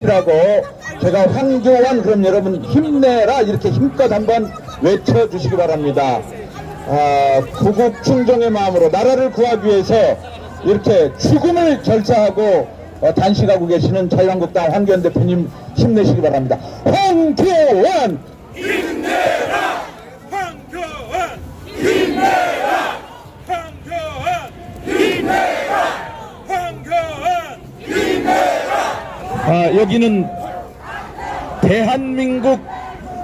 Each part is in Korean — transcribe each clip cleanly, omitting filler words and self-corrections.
라고 제가 황교안 그럼 여러분 힘내라 이렇게 힘껏 한번 외쳐주시기 바랍니다. 구국 충정의 마음으로 나라를 구하기 위해서 이렇게 죽음을 결사하고 단식하고 계시는 자유한국당 황교안 대표님 힘내시기 바랍니다. 황교안 힘내라! 황교안 힘내라! 황교안 힘내라! 황교안 힘내라! 여기는 대한민국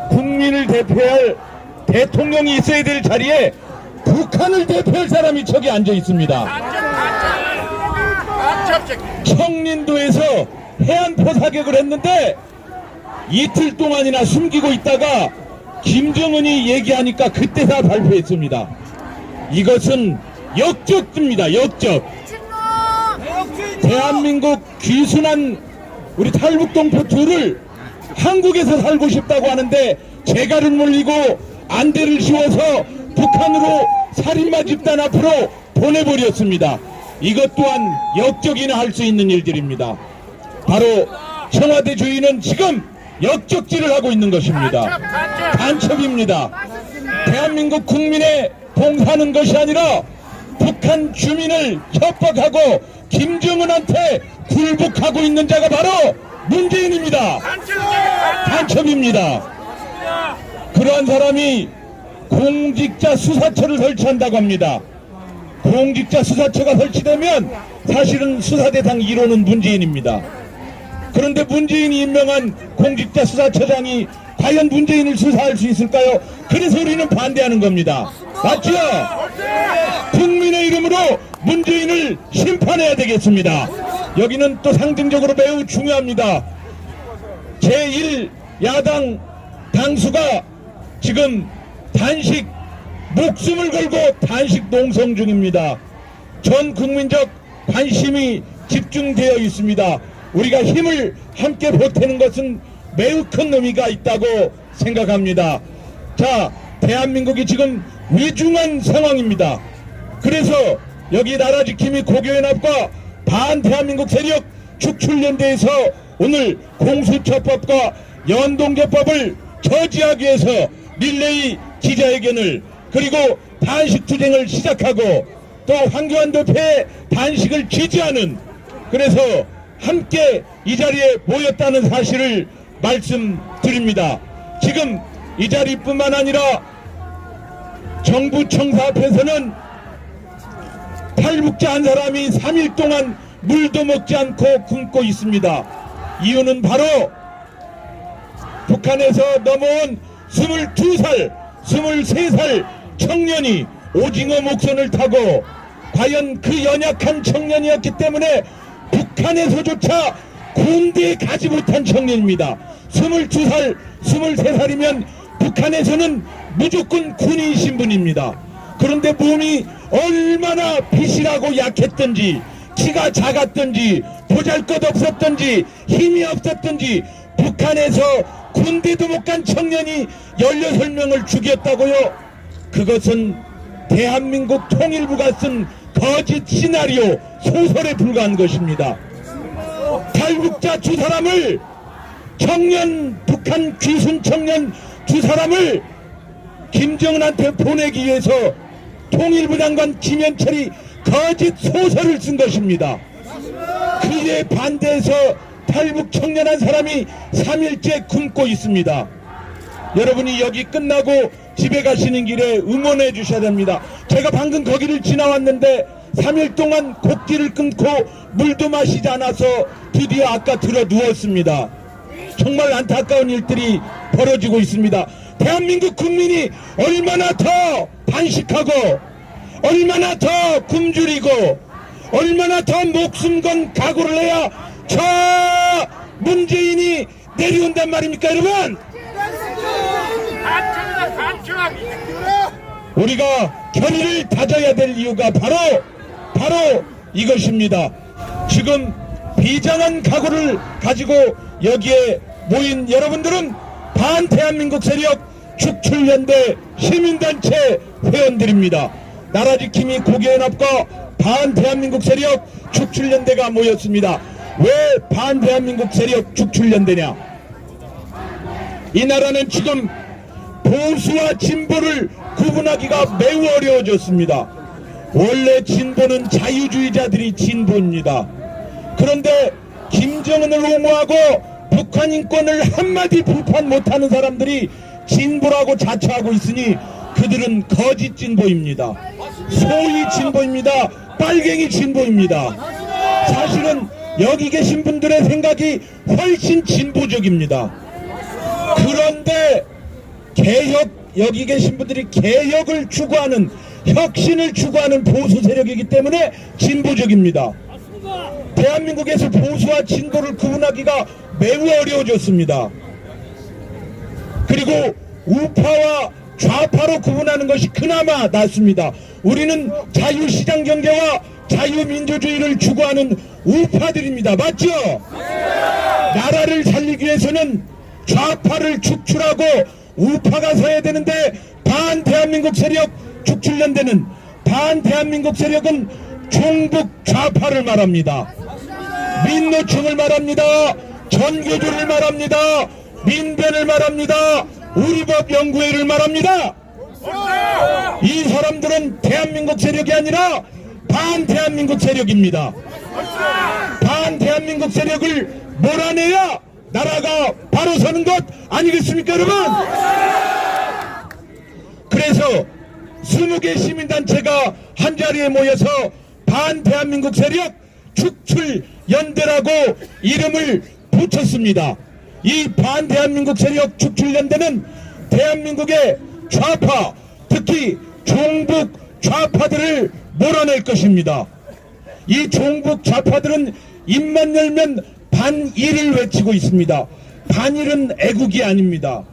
국민을 대표할 대통령이 있어야 될 자리에 북한을 대표할 사람이 저기 앉아 있습니다. 청린도에서 해안포 사격을 했는데 이틀 동안이나 숨기고 있다가 김정은이 얘기하니까 그때 다 발표했습니다. 이것은 역적입니다. 역적. 대한민국 귀순한 우리 탈북동포 둘을 한국에서 살고 싶다고 하는데 재갈을 물리고 안대를 씌워서 북한으로 살인마 집단 앞으로 보내버렸습니다. 이것 또한 역적이나 할 수 있는 일들입니다. 바로 청와대 주인은 지금 역적질을 하고 있는 것입니다. 간첩입니다. 대한민국 국민의 봉사하는 것이 아니라 북한 주민을 협박하고 김정은한테 굴복하고 있는 자가 바로 문재인입니다. 간첩입니다. 그러한 사람이 공직자 수사처를 설치한다고 합니다. 공직자 수사처가 설치되면 사실은 수사대상 1호는 문재인입니다. 그런데 문재인이 임명한 공직자 수사처장이 과연 문재인을 수사할 수 있을까요? 그래서 우리는 반대하는 겁니다. 맞죠? 국민의 이름으로 문재인을 심판해야 되겠습니다. 여기는 또 상징적으로 매우 중요합니다. 제1야당 당수가 지금 단식 목숨을 걸고 단식 농성 중입니다. 전 국민적 관심이 집중되어 있습니다. 우리가 힘을 함께 보태는 것은 매우 큰 의미가 있다고 생각합니다. 자, 대한민국이 지금 위중한 상황입니다. 그래서 여기 나라지킴이 고교연합과 반대한민국 세력 축출연대에서 오늘 공수처법과 연동제법을 저지하기 위해서 릴레이 기자회견을 그리고 단식투쟁을 시작하고 또 황교안 대표의 단식을 지지하는 그래서 함께 이 자리에 모였다는 사실을 말씀드립니다. 지금 이 자리뿐만 아니라 정부 청사 앞에서는 탈북자 한 사람이 3일 동안 물도 먹지 않고 굶고 있습니다. 이유는 바로 북한에서 넘어온 22살, 23살 청년이 오징어 목선을 타고 과연 그 연약한 청년이었기 때문에 북한에서조차 군대에 가지 못한 청년입니다. 22살, 23살이면 북한에서는 무조건 군인 신분입니다. 그런데 몸이 얼마나 비실하고 약했던지 키가 작았던지 보잘것없었던지 힘이 없었던지 북한에서 군대도 못 간 청년이 16명을 죽였다고요? 그것은 대한민국 통일부가 쓴 거짓 시나리오 소설에 불과한 것입니다. 탈북자 두 사람을 청년 북한 귀순 청년 두 사람을 김정은한테 보내기 위해서 통일부 장관 김현철이 거짓 소설을 쓴 것입니다. 그에 반대해서 탈북 청년 한 사람이 3일째 굶고 있습니다. 여러분이 여기 끝나고 집에 가시는 길에 응원해 주셔야 됩니다. 제가 방금 거기를 지나왔는데 3일 동안 곡기를 끊고 물도 마시지 않아서 드디어 아까 들어 누웠습니다. 정말 안타까운 일들이 벌어지고 있습니다. 대한민국 국민이 얼마나 더 단식하고 얼마나 더 굶주리고 얼마나 더 목숨 건 각오를 해야 저 문재인이 내려온단 말입니까 여러분? 우리가 결의를 다져야 될 이유가 바로 이것입니다. 지금 비장한 각오를 가지고 여기에 모인 여러분들은 반대한민국 세력 축출연대 시민단체 회원들입니다. 나라지킴이 고교연합과 반대한민국 세력 축출연대가 모였습니다. 왜 반대한민국 세력 축출연대냐? 이 나라는 지금 보수와 진보를 구분하기가 매우 어려워졌습니다. 원래 진보는 자유주의자들이 진보입니다. 그런데 김정은을 옹호하고 북한 인권을 한마디 비판 못하는 사람들이 진보라고 자처하고 있으니 그들은 거짓 진보입니다. 소위 진보입니다. 빨갱이 진보입니다. 사실은 여기 계신 분들의 생각이 훨씬 진보적입니다. 그런데 여기 계신 분들이 개혁을 추구하는, 혁신을 추구하는 보수 세력이기 때문에 진보적입니다. 대한민국에서 보수와 진보를 구분하기가 매우 어려워졌습니다. 그리고 우파와 좌파로 구분하는 것이 그나마 낫습니다. 우리는 자유시장 경제와 자유민주주의를 추구하는 우파들입니다. 맞죠? 나라를 살리기 위해서는 좌파를 축출하고 우파가 서야 되는데, 반대한민국 세력 축출연대는, 반대한민국 세력은 종북 좌파를 말합니다. 민노총을 말합니다. 전교조를 말합니다. 민변을 말합니다. 우리법연구회를 말합니다. 이 사람들은 대한민국 세력이 아니라 반대한민국 세력입니다. 반대한민국 세력을 몰아내야 나라가 바로 서는 것 아니겠습니까, 여러분? 그래서 20개 시민단체가 한자리에 모여서 반대한민국 세력 축출연대라고 이름을 붙였습니다. 이 반대한민국 세력 축출연대는 대한민국의 좌파, 특히 종북 좌파들을 몰아낼 것입니다. 이 종북 좌파들은 입만 열면 반일을 외치고 있습니다. 반일은 애국이 아닙니다.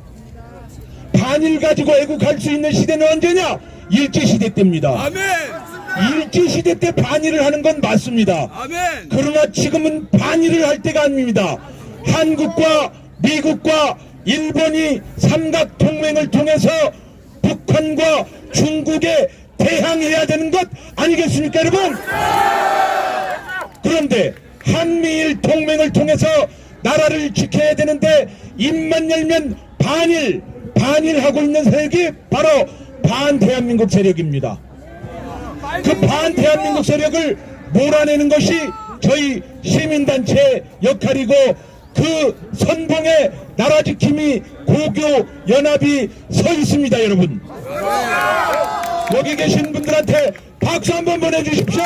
반일 가지고 애국할 수 있는 시대는 언제냐? 일제시대 때입니다. 일제시대 때 반일을 하는 건 맞습니다. 그러나 지금은 반일을 할 때가 아닙니다. 한국과 미국과 일본이 삼각동맹을 통해서 북한과 중국에 대항해야 되는 것 아니겠습니까, 여러분? 그런데 한미일 동맹을 통해서 나라를 지켜야 되는데 입만 열면 반일하고 있는 세력이 바로 반대한민국 세력입니다. 그 반대한민국 세력을 몰아내는 것이 저희 시민단체 역할이고, 그 선봉에 나라지킴이 고교연합이 서 있습니다, 여러분. 여기 계신 분들한테 박수 한번 보내주십시오.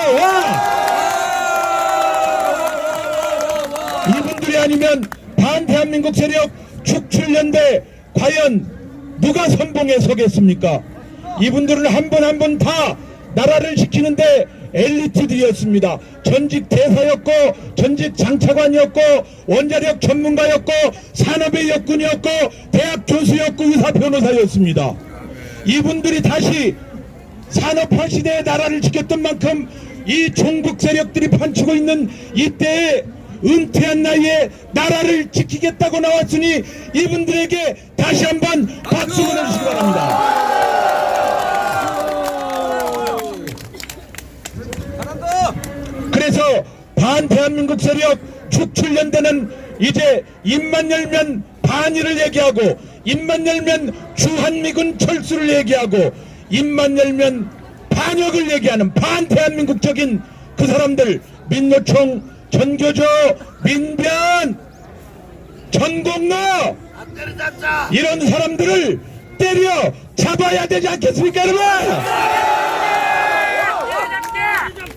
이분들이 아니면 반대한민국 세력 축출연대 과연 누가 선봉에 서겠습니까? 이분들은 한 분 한 분 다 나라를 지키는데 엘리트들이었습니다. 전직 대사였고, 전직 장차관이었고, 원자력 전문가였고, 산업의 역군이었고, 대학 교수였고, 의사 변호사였습니다. 이분들이 다시 산업화 시대의 나라를 지켰던 만큼 이 종북 세력들이 판치고 있는 이때에 은퇴한 나이에 나라를 지키겠다고 나왔으니 이분들에게 다시 한번 박수 보내주시기 바랍니다. 그래서 반대한민국 세력 축출연대는 이제 입만 열면 반일을 얘기하고, 입만 열면 주한미군 철수를 얘기하고, 입만 열면 반역을 얘기하는 반대한민국적인 그 사람들, 민노총, 전교조, 민변, 전공로, 이런 사람들을 때려 잡아야 되지 않겠습니까, 여러분?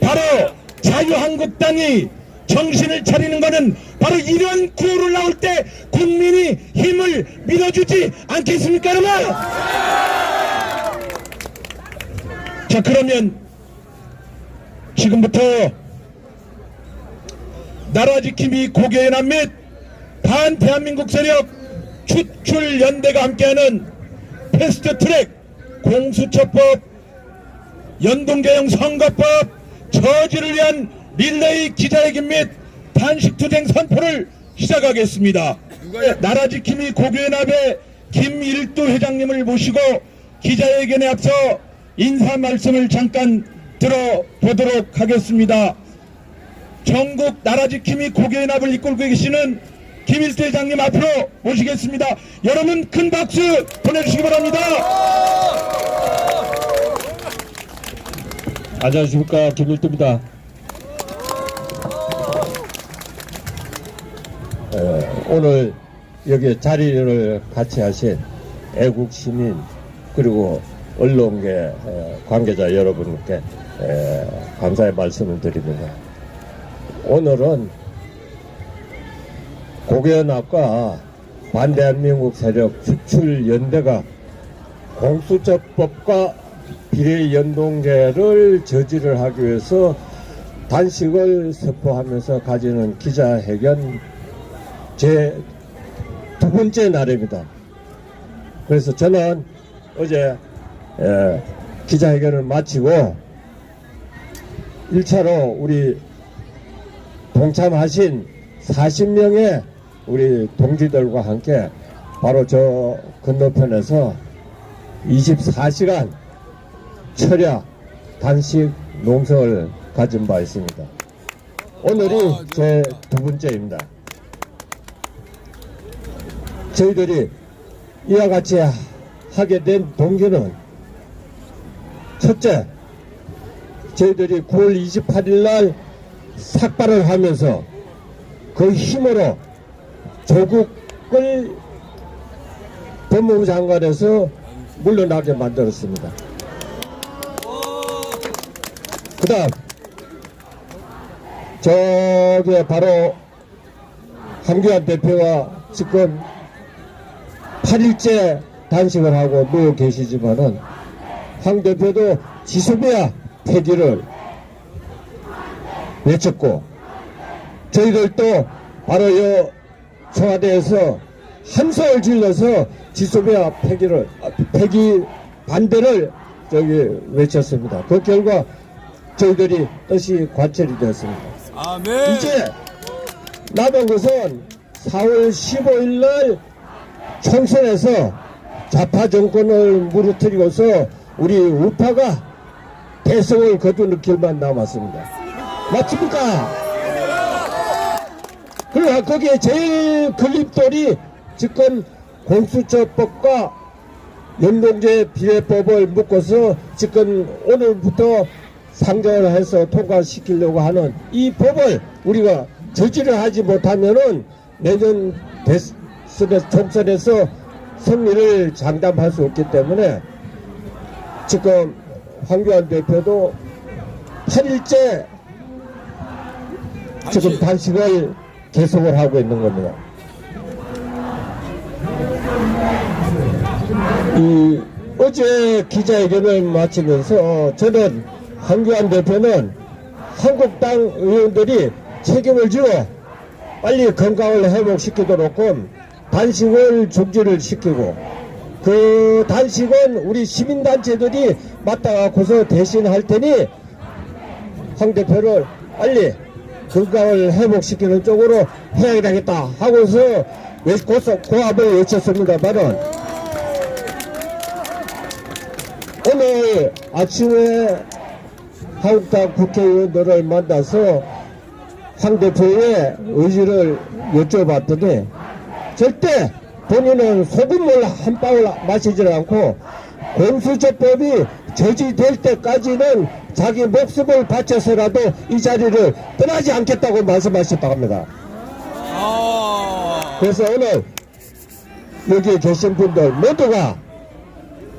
바로 자유한국당이 정신을 차리는 것은 바로 이런 구호를 나올 때 국민이 힘을 밀어주지 않겠습니까, 여러분? 자, 그러면 지금부터 나라지킴이 고교연합 및 반대한민국 세력 축출연대가 함께하는 패스트트랙 공수처법, 연동개혁 선거법 저지를 위한 릴레이 기자회견 및 단식투쟁 선포를 시작하겠습니다. 나라지킴이 고교연합의 김일두 회장님을 모시고 기자회견에 앞서 인사 말씀을 잠깐 들어보도록 하겠습니다. 전국 나라지킴이 고개인합을 이끌고 계시는 김일태 회장님 앞으로 모시겠습니다. 여러분 큰 박수 보내주시기 바랍니다. 안녕하십니까, 김일태입니다. 오늘 여기 자리를 같이 하신 애국 시민 그리고 언론계 관계자 여러분께 감사의 말씀을 드립니다. 오늘은 고개연합과 반대한민국 세력 축출연대가 공수처법과 비례연동제를 저지를 하기 위해서 단식을 선포하면서 가지는 기자회견 제 두 번째 날입니다. 그래서 저는 어제 기자회견을 마치고 1차로 우리 동참하신 40명의 우리 동지들과 함께 바로 저 건너편에서 24시간 철야 단식 농성을 가진 바 있습니다. 오늘이 제 두 번째입니다. 저희들이 이와 같이 하게 된 동기는 첫째, 저희들이 9월 28일 날 삭발을 하면서 그 힘으로 조국을 법무부 장관에서 물러나게 만들었습니다. 그 다음 저기 바로 황교안 대표가 지금 8일째 단식을 하고 누워 계시지만은 황 대표도 지소미아 폐기를 외쳤고 저희들도 바로 이 청와대에서 한소를 질러서 지소미아 폐기 반대를 외쳤습니다. 그 결과 저희들이 뜻이 관철이 되었습니다. 아멘. 이제 남은 것은 4월 15일 날 총선에서 좌파 정권을 무너뜨리고서 우리 우파가 대성을 거두는 길만 남았습니다. 맞습니까? 그러나 거기에 제일 걸림돌이 지금 공수처법과 연동제 비례법을 묶어서 지금 오늘부터 상정을 해서 통과시키려고 하는 이 법을 우리가 저지를 하지 못하면은 내년 총선에서 승리를 장담할 수 없기 때문에 지금 황교안 대표도 8일째 지금 단식을 계속을 하고 있는 겁니다. 어제 기자회견을 마치면서 저는 황교안 대표는 한국당 의원들이 책임을 지어 빨리 건강을 회복시키도록 단식을 중지를 시키고 그 단식은 우리 시민단체들이 맡아갖고서 대신할 테니 황 대표를 빨리 건강을 회복시키는 쪽으로 해야 되겠다 하고서 고합을 외쳤습니다만은 오늘 아침에 한국당 국회의원들을 만나서 황 대표의 의지를 여쭤봤더니 절대 본인은 소금물 한 방울 마시지 않고 공수처법이 저지될 때까지는 자기 목숨을 바쳐서라도 이 자리를 떠나지 않겠다고 말씀하셨다고 합니다. 그래서 오늘 여기 계신 분들 모두가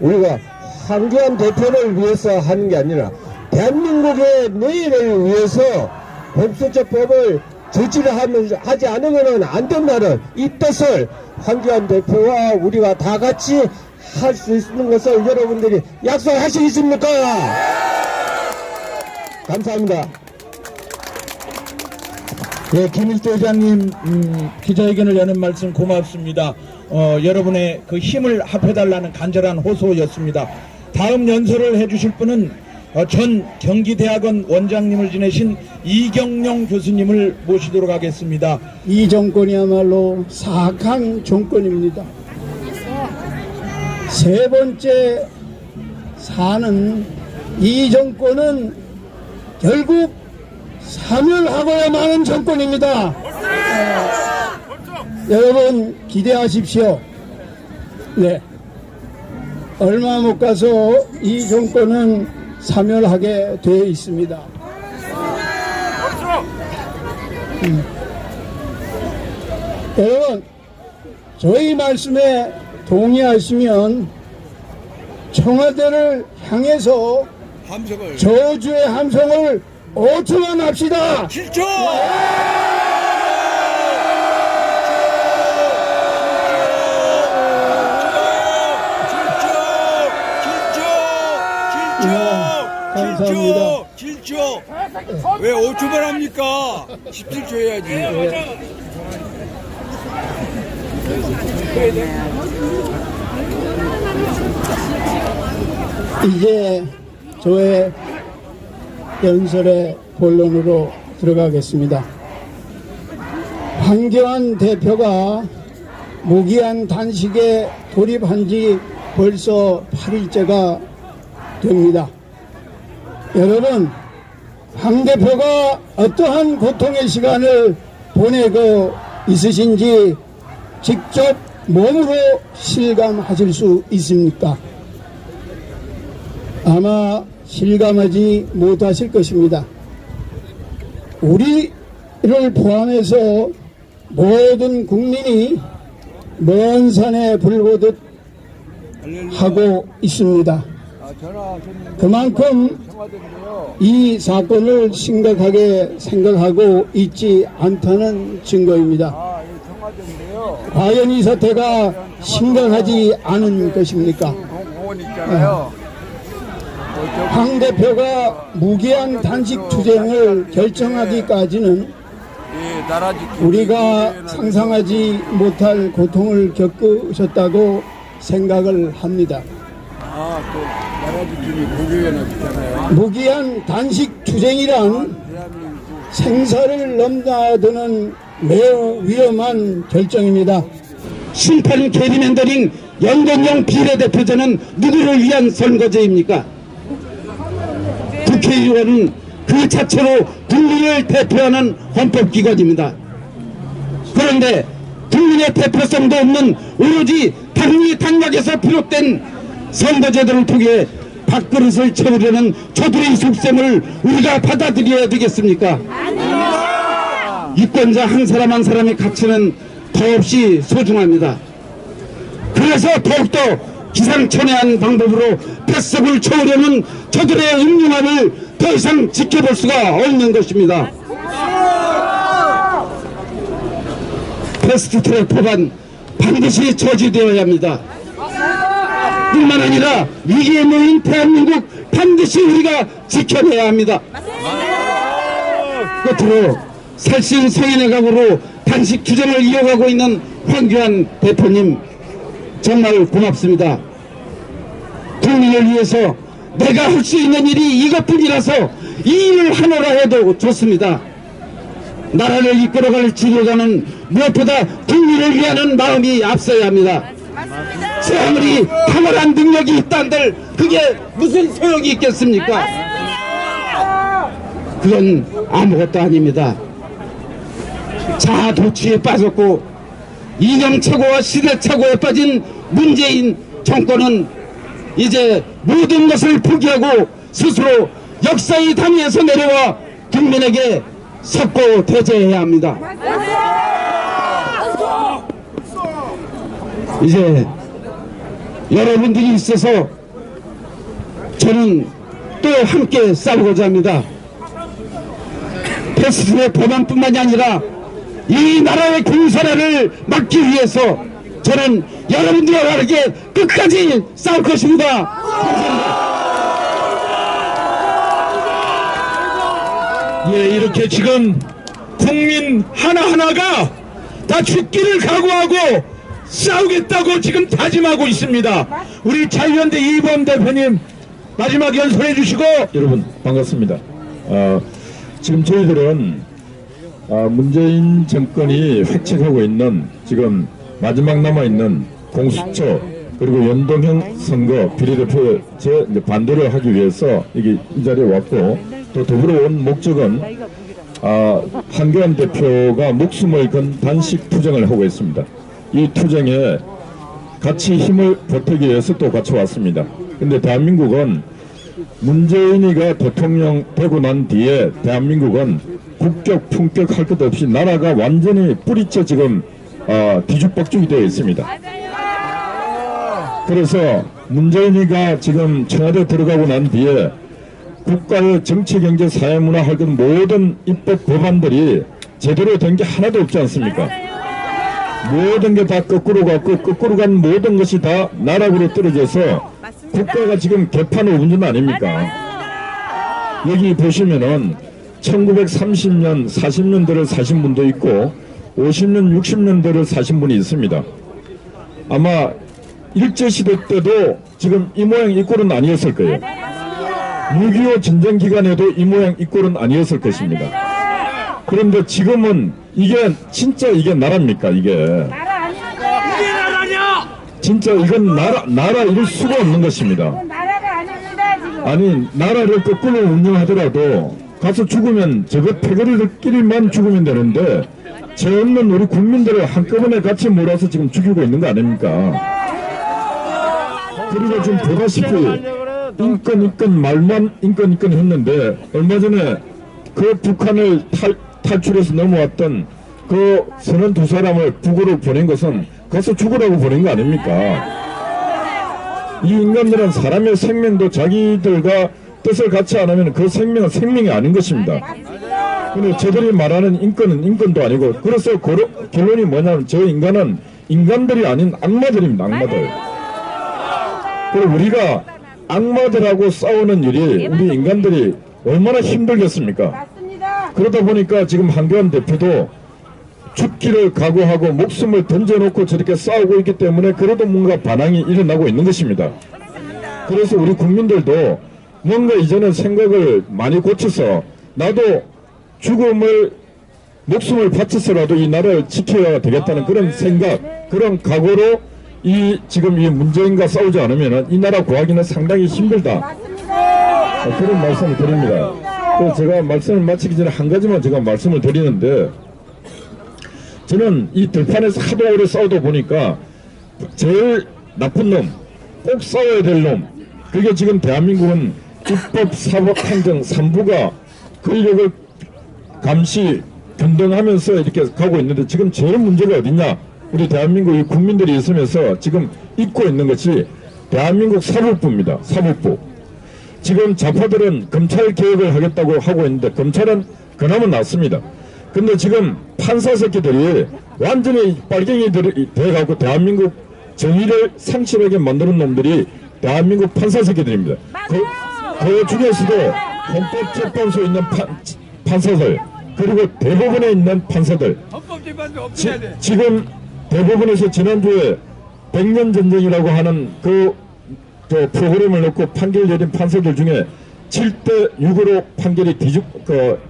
우리가 황교안 대표를 위해서 하는 게 아니라 대한민국의 내일을 위해서 공수처법을 저지를 하지 않으면 안 된다는 이 뜻을 황교안 대표와 우리가 다 같이 할 수 있는 것을 여러분들이 약속하시겠습니까? 감사합니다. 예, 김일태 회장님 기자회견을 여는 말씀 고맙습니다. 여러분의 그 힘을 합해달라는 간절한 호소였습니다. 다음 연설을 해주실 분은 전 경기대학원 원장님을 지내신 이경용 교수님을 모시도록 하겠습니다. 이 정권이야말로 사악한 정권입니다. 세 번째 사는 이 정권은 결국 사멸하고야 마는 정권입니다. 여러분 기대하십시오. 네. 얼마 못 가서 이 정권은 사멸하게 되어 있습니다. 여러분, 저희 말씀에 동의하시면 청와대를 향해서 저주의 함성을 5초만 합시다. 7초! 감사합니다. 7초! 왜 5초만 합니까? 17초 해야지. 이제 저의 연설의 본론으로 들어가겠습니다. 황교안 대표가 무기한 단식에 돌입한 지 벌써 8일째가 됩니다. 여러분, 황 대표가 어떠한 고통의 시간을 보내고 있으신지 직접 몸으로 실감하실 수 있습니까? 아마 실감하지 못하실 것입니다. 우리를 포함해서 모든 국민이 먼 산에 불 보듯 하고 있습니다. 그만큼 이 사건을 심각하게 생각하고 있지 않다는 증거입니다. 과연 이 사태가 심각하지 않은 것입니까? 황 대표가 무기한 단식 투쟁을 결정하기까지는 우리가 상상하지 못할 고통을 겪으셨다고 생각을 합니다. 무기한 단식 투쟁이란 생사를 넘나드는 매우 위험한 결정입니다. 심판 게리맨더링 연동형 비례대표제는 누구를 위한 선거제입니까? 국회의원은 그 자체로 국민을 대표하는 헌법기관입니다. 그런데 국민의 대표성도 없는 오로지 당리 당락에서 비롯된 선거제도를 통해 밥그릇을 채우려는 저들의 속셈을 우리가 받아들여야 되겠습니까? 유권자 한 사람 한 사람의 가치는 더없이 소중합니다. 그래서 더욱더 기상천외한 방법으로 뱃속을 채우려는 저들의 음흉함을 더 이상 지켜볼 수가 없는 것입니다. 패스트트랙 법안 반드시 저지되어야 합니다. 뿐만 아니라 위기에 놓인 대한민국 반드시 우리가 지켜내야 합니다. 끝으로 살신 성인의 각오로 단식 규정을 이어가고 있는 황교안 대표님 정말 고맙습니다. 국민을 위해서 내가 할 수 있는 일이 이것뿐이라서 이 일을 하노라 해도 좋습니다. 나라를 이끌어갈 지도자는 무엇보다 국민을 위하는 마음이 앞서야 합니다. 제 아무리 탁월한 능력이 있다한들 그게 무슨 소용이 있겠습니까? 그건 아무것도 아닙니다. 자아 도취에 빠졌고 이념 착오와 시대 착오에 빠진 문재인 정권은 이제 모든 것을 포기하고 스스로 역사의 단위에서 내려와 국민에게 섰고 대제해야 합니다. 이제 여러분들이 있어서 저는 또 함께 싸우고자 합니다. 패스트트랙 법안뿐만이 아니라 이 나라의 공산화를 막기 위해서 저는 여러분들과 다르게 끝까지 싸울 것입니다. 감사합니다. 예, 이렇게 지금 국민 하나하나가 다 죽기를 각오하고 싸우겠다고 지금 다짐하고 있습니다. 우리 자유연대 이범 대표님 마지막 연설해 주시고. 여러분 반갑습니다. 지금 저희들은 문재인 정권이 획책하고 있는 지금 마지막 남아있는 공수처 그리고 연동형 선거 비례대표제 반대를 하기 위해서 이 자리에 왔고 또 더불어 온 목적은 황교안 대표가 목숨을 건 단식 투쟁을 하고 있습니다. 이 투쟁에 같이 힘을 보태기 위해서 또 같이 왔습니다. 근데 대한민국은 문재인이가 대통령 되고 난 뒤에 대한민국은 국격, 품격 할 것 없이 나라가 완전히 뿌리째 지금 뒤죽박죽이 되어 있습니다. 그래서 문재인이가 지금 청와대 들어가고 난 뒤에 국가의 정치, 경제, 사회, 문화 할 것 모든 입법 법안들이 제대로 된 게 하나도 없지 않습니까? 모든 게 다 거꾸로 갔고 거꾸로 간 모든 것이 다 나락으로 떨어져서 국가가 지금 개판을 운전 아닙니까? 여기 보시면은 1930년, 40년대를 사신 분도 있고 50년, 60년대를 사신 분이 있습니다. 아마 일제시대 때도 지금 이 모양 이 꼴은 아니었을 거예요. 6.25 전쟁 기간에도 이 모양 이 꼴은 아니었을 것입니다. 그런데 지금은 이게 진짜 이게 나라입니까? 이게 진짜 이건 나라 이럴 수가 없는 것입니다. 아니 나라를 거꾸로 운영하더라도 가서 죽으면 저거 패거리들끼리만 죽으면 되는데 죄 없는 우리 국민들을 한꺼번에 같이 몰아서 지금 죽이고 있는 거 아닙니까? 그리고 지금 보다시피 인권 말만 인권 했는데 얼마 전에 그 북한을 탈출해서 넘어왔던 그 32사람을 북으로 보낸 것은 가서 죽으라고 보낸 거 아닙니까? 이 인간들은 사람의 생명도 자기들과 뜻을 같이 안 하면 그 생명은 생명이 아닌 것입니다. 근데 저들이 말하는 인권은 인권도 아니고 그래서 결론이 뭐냐면 저 인간은 인간들이 아닌 악마들입니다. 악마들. 그리고 우리가 악마들하고 싸우는 일이 우리 인간들이 얼마나 힘들겠습니까? 그러다 보니까 지금 황교안 대표도 죽기를 각오하고 목숨을 던져놓고 저렇게 싸우고 있기 때문에 그래도 뭔가 반항이 일어나고 있는 것입니다. 그래서 우리 국민들도 뭔가 이제는 생각을 많이 고쳐서 나도 목숨을 바쳐서라도 이 나라를 지켜야 되겠다는 그런 생각, 그런 각오로 지금 이 문재인과 싸우지 않으면 이 나라 구하기는 상당히 힘들다. 그런 말씀을 드립니다. 그래서 제가 말씀을 마치기 전에 한 가지만 제가 말씀을 드리는데 저는 이 들판에서 하도 오래 싸우다 보니까 제일 나쁜 놈, 꼭 싸워야 될 놈, 그게 지금 대한민국은 입법, 사법, 행정 3부가 권력을 감시, 견동하면서 이렇게 가고 있는데 지금 제일 문제가 어디냐? 우리 대한민국의 국민들이 있으면서 지금 잊고 있는 것이 대한민국 사법부입니다. 사법부. 지금 좌파들은 검찰 개혁을 하겠다고 하고 있는데 검찰은 그나마 낫습니다. 근데 지금 판사 새끼들이 완전히 빨갱이들이 돼가고 대한민국 정의를 상실하게 만드는 놈들이 대한민국 판사 새끼들입니다. 그 중에서도 헌법재판소에 있는 판사들 그리고 대법원에 있는 판사들 지금 대법원에서 지난주에 100년 전쟁이라고 하는 그 프로그램을 놓고 판결 내린 판사들 중에 7대6으로 판결이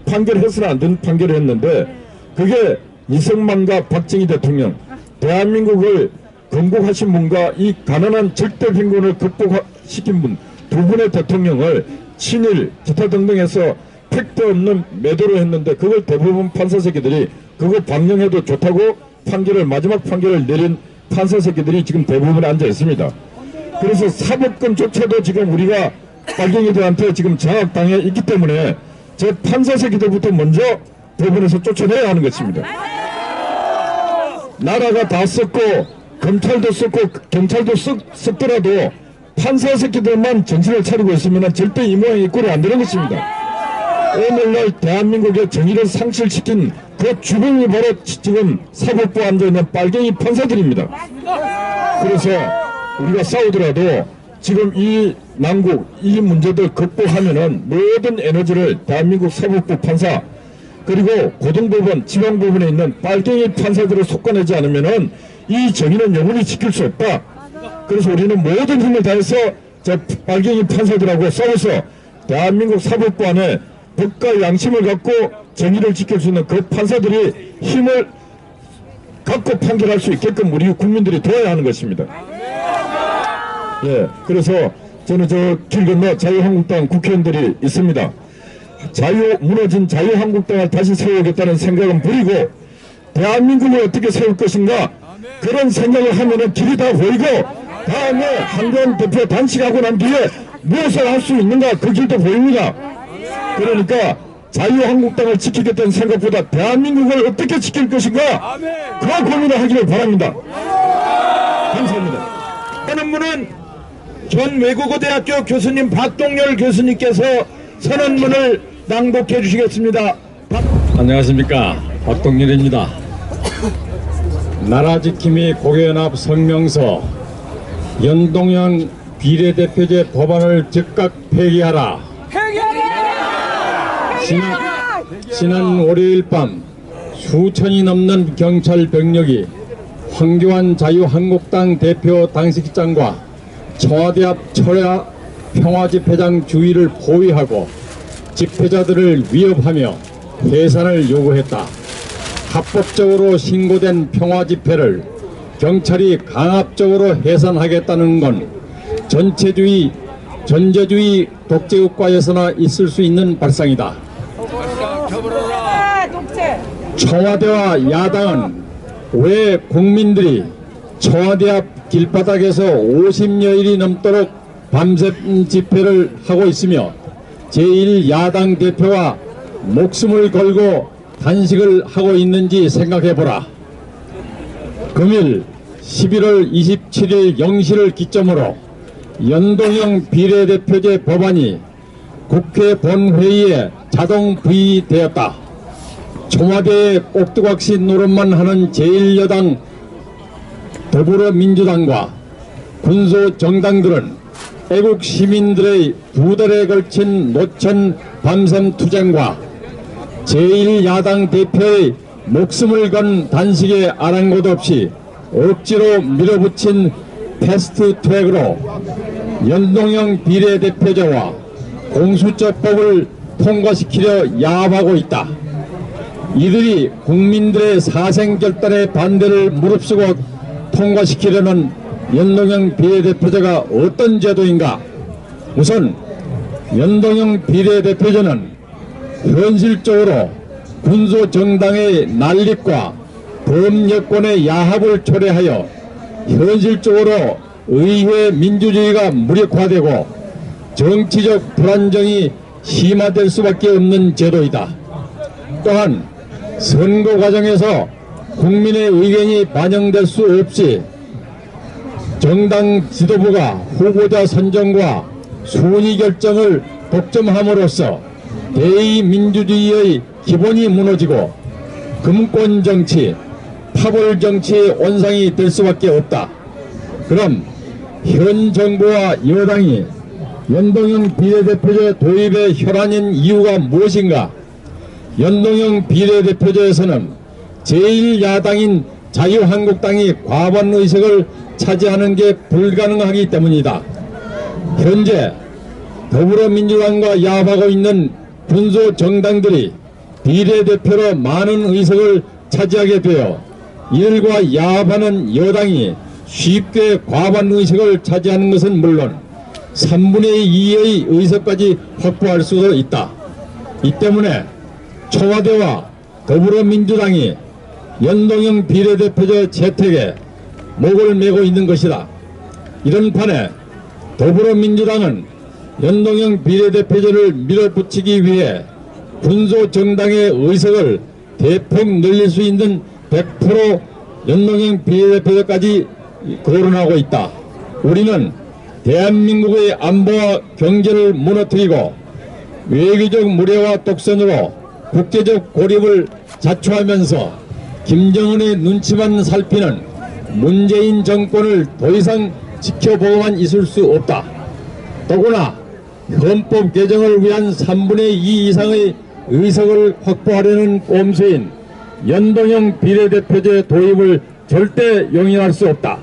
판결해서는 안 된 판결을 했는데 그게 이승만과 박정희 대통령 대한민국을 건국하신 분과 이 가난한 절대貧困을 극복시킨 분 두 분의 대통령을 친일 기타 등등 해서 택도 없는 매도로 했는데 그걸 대부분 판사 새끼들이 그거 방영해도 좋다고 마지막 판결을 내린 판사 새끼들이 지금 대부분에 앉아 있습니다. 그래서 사법권조차도 지금 우리가 빨갱이들한테 지금 장악당해 있기 때문에 저 판사 새끼들부터 먼저 대법원에서 쫓아내야 하는 것입니다. 나라가 다 썼고 검찰도 썼고 경찰도 썼더라도 판사 새끼들만 정신을 차리고 있으면 절대 이 모양 이 꼴이 안 되는 것입니다. 오늘날 대한민국의 정의를 상실시킨 그 주범이 바로 지금 사법부에 앉아있는 빨갱이 판사들입니다. 그래서 우리가 싸우더라도 지금 이 난국, 이 문제들 극복하면은 모든 에너지를 대한민국 사법부 판사 그리고 고등법원, 지방법원에 있는 빨갱이 판사들을 솎아내지 않으면은 이 정의는 영원히 지킬 수 없다. 그래서 우리는 모든 힘을 다해서 저 빨갱이 판사들하고 싸워서 대한민국 사법부 안에 법과 양심을 갖고 정의를 지킬 수 있는 그 판사들이 힘을 갖고 판결할 수 있게끔 우리 국민들이 도와야 하는 것입니다. 예, 그래서 저는 저 길 건너 자유한국당 국회의원들이 있습니다. 무너진 자유한국당을 다시 세우겠다는 생각은 버리고 대한민국을 어떻게 세울 것인가 그런 생각을 하면은 길이 다 보이고 다음에 한국당 대표 단식하고 난 뒤에 무엇을 할 수 있는가 그 길도 보입니다. 그러니까 자유한국당을 지키겠다는 생각보다 대한민국을 어떻게 지킬 것인가 그 고민을 하기를 바랍니다. 감사합니다. 하는 분은 전 외국어대학교 교수님 박동열 교수님께서 선언문을 낭독해 주시겠습니다. 안녕하십니까, 박동열입니다. 나라지킴이 고개연합 성명서 연동형 비례대표제 법안을 즉각 폐기하라. 지난 월요일 밤 수천이 넘는 경찰 병력이 황교안 자유한국당 대표 당직장과 청와대 앞 철야 평화집회장 주위를 포위하고 집회자들을 위협하며 해산을 요구했다. 합법적으로 신고된 평화집회를 경찰이 강압적으로 해산하겠다는 건 전체주의 독재국가에서나 있을 수 있는 발상이다. 청와대와 야당은 왜 국민들이 청와대 앞 길바닥에서 50여일이 넘도록 밤샘 집회를 하고 있으며 제1야당 대표가 목숨을 걸고 단식을 하고 있는지 생각해보라. 금일 11월 27일 0시를 기점으로 연동형 비례대표제 법안이 국회 본회의에 자동 부의되었다. 청와대의 꼭두각시 노릇만 하는 제1여당 더불어민주당과 군소 정당들은 애국 시민들의 두 달에 걸친 노천 밤샘 투쟁과 제1야당 대표의 목숨을 건 단식에 아랑곳 없이 억지로 밀어붙인 패스트트랙으로 연동형 비례대표제와 공수처법을 통과시키려 야합하고 있다. 이들이 국민들의 사생결단의 반대를 무릅쓰고 통과시키려는 연동형 비례대표제가 어떤 제도인가? 우선 연동형 비례대표제는 현실적으로 군소정당의 난립과 범여권의 야합을 초래하여 현실적으로 의회 민주주의가 무력화되고 정치적 불안정이 심화될 수밖에 없는 제도이다. 또한 선거 과정에서 국민의 의견이 반영될 수 없이 정당 지도부가 후보자 선정과 순위 결정을 독점함으로써 대의민주주의의 기본이 무너지고 금권 정치, 파벌 정치의 온상이 될 수밖에 없다. 그럼 현 정부와 여당이 연동형 비례대표제 도입에 혈안인 이유가 무엇인가? 연동형 비례대표제에서는 제1야당인 자유한국당이 과반 의석을 차지하는 게 불가능하기 때문이다. 현재 더불어민주당과 야합하고 있는 군소 정당들이 비례대표로 많은 의석을 차지하게 되어 이들과 야합하는 여당이 쉽게 과반 의석을 차지하는 것은 물론 3분의 2의 의석까지 확보할 수도 있다. 이 때문에 청와대와 더불어민주당이 연동형 비례대표제 채택에 목을 메고 있는 것이다. 이런 판에 더불어민주당은 연동형 비례대표제를 밀어붙이기 위해 군소 정당의 의석을 대폭 늘릴 수 있는 100% 연동형 비례대표제까지 거론하고 있다. 우리는 대한민국의 안보와 경제를 무너뜨리고 외교적 무례와 독선으로 국제적 고립을 자초하면서 김정은의 눈치만 살피는 문재인 정권을 더 이상 지켜보고만 있을 수 없다. 더구나 헌법 개정을 위한 3분의 2 이상의 의석을 확보하려는 꼼수인 연동형 비례대표제 도입을 절대 용인할 수 없다.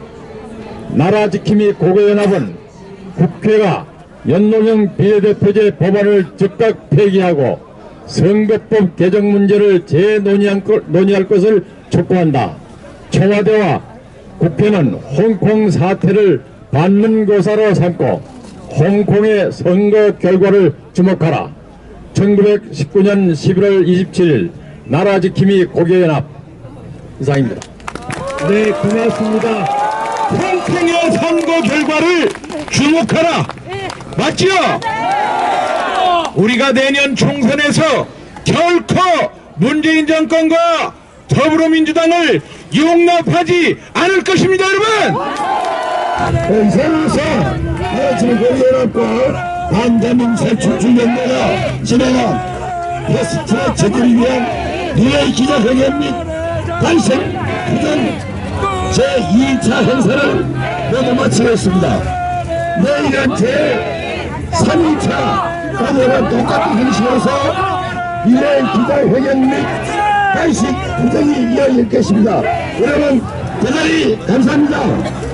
나라지킴이 고개연합은 국회가 연동형 비례대표제 법안을 즉각 폐기하고 선거법 개정 문제를 재논의할 것을 촉구한다. 청와대와 국회는 홍콩 사태를 반문고사로 삼고 홍콩의 선거 결과를 주목하라. 1919년 11월 27일 나라지킴이 고교연합 이상입니다. 네, 고맙습니다. 홍콩의 선거 결과를 주목하라. 맞지요? 우리가 내년 총선에서 결코 문재인 정권과 더불어민주당을 용납하지 않을 것입니다, 여러분! 이상해서 나라지킴이 고교연합과 반대민살출주연대가 진행한 패스트트랙 제도를 위한 리레이 기자회견 및 단식 부정 제2차 행사를 모두 마치겠습니다. 내일은 제3차 오늘은 똑같은 형식으로서 리레이 기자회견 및 단식 부정이 이어질 것입니다. 여러분 대단히 감사합니다.